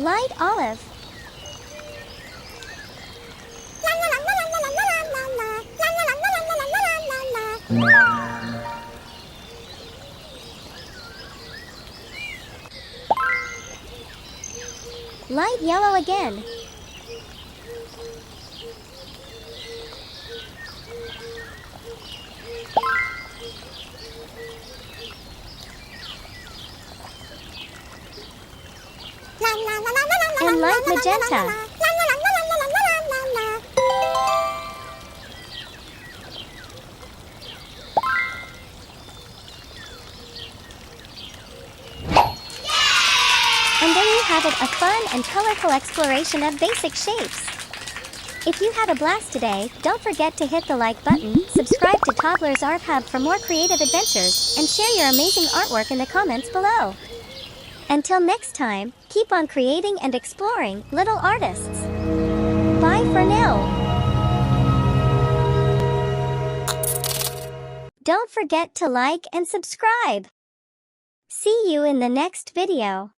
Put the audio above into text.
Light olive. Light yellow again. And light magenta. And there you have it, a fun and colorful exploration of basic shapes. If you had a blast today, don't forget to hit the like button, subscribe to Toddlers Art Hub for more creative adventures, and share your amazing artwork in the comments below. Until next time, keep on creating and exploring, little artists. Bye for now. Don't forget to like and subscribe. See you in the next video.